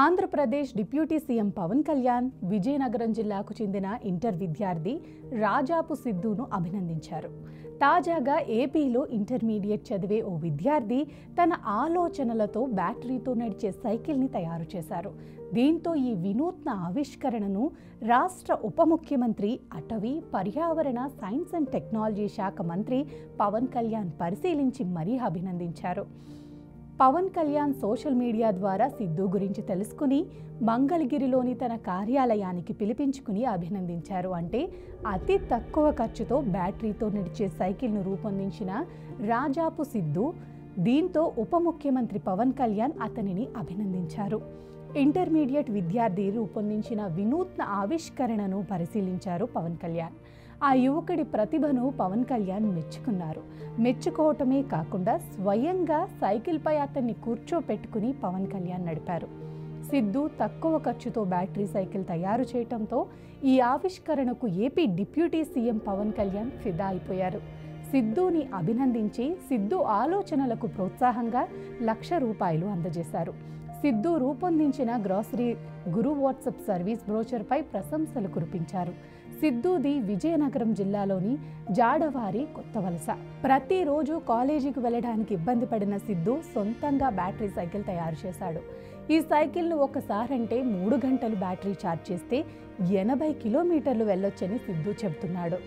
Andhra Pradesh deputy CM Pawan Kalyan Vizianagaram జిల్లాకు చెందిన inter విద్యార్థి రాజాపు సిద్ధును అభినందించారు. తాజాగా ఏపీలో ఇంటర్మీడియట్ చదివే ఓ విద్యార్థి తన ఆలోచనలతో బ్యాటరీతో నడిచే సైకిల్ని తయారు చేశారు. దీంతో ఈ వినూత్న ఆవిష్కరణను రాష్ట్ర ఉప ముఖ్యమంత్రి, అటవీ, పర్యావరణ, సైన్స్ అండ్ టెక్నాలజీ శాఖ మంత్రి పవన్ కళ్యాణ్ పరిశీలించి మరీ అభినందించారు. పవన్ కళ్యాణ్ సోషల్ మీడియా ద్వారా సిద్ధు గురించి తెలుసుకుని మంగళగిరిలోని తన కార్యాలయానికి పిలిపించుకుని అభినందించారు. అంటే అతి తక్కువ ఖర్చుతో బ్యాటరీతో నడిచే సైకిల్ను రూపొందించిన రాజాపు సిద్ధు. దీంతో ఉప ముఖ్యమంత్రి పవన్ కళ్యాణ్ అతనిని అభినందించారు. ఇంటర్మీడియట్ విద్యార్థి రూపొందించిన వినూత్న ఆవిష్కరణను పరిశీలించారు పవన్ కళ్యాణ్. ఆ యువకుడి ప్రతిభను పవన్ కళ్యాణ్ మెచ్చుకున్నారు. మెచ్చుకోవటమే కాకుండా స్వయంగా సైకిల్పై అతన్ని కూర్చోపెట్టుకుని పవన్ కళ్యాణ్ నడిపారు. సిద్ధు తక్కువ ఖర్చుతో బ్యాటరీ సైకిల్ తయారు చేయటంతో ఈ ఆవిష్కరణకు AP deputy CM Pawan Kalyan ఫిదా అయిపోయారు. సిద్ధుని అభినందించి సిద్ధు ఆలోచనలకు ప్రోత్సాహంగా ₹1,00,000 అందజేశారు. సిద్ధు రూపొందించిన గ్రాసరీ గురు వాట్సాప్ సర్వీస్ బ్రోచర్పై ప్రశంసలు కురిపించారు. సిద్ధుది విజయనగరం జిల్లాలోని జాడవారి కొత్తవలస. ప్రతిరోజు కాలేజీకి వెళ్ళడానికి ఇబ్బంది పడిన సిద్ధు సొంతంగా బ్యాటరీ సైకిల్ తయారు చేశాడు. ఈ సైకిల్ను ఒకసారంటే 3 గంటలు బ్యాటరీ ఛార్జ్ చేస్తే 80 కిలోమీటర్లు వెళ్ళొచ్చని సిద్ధు చెబుతున్నాడు.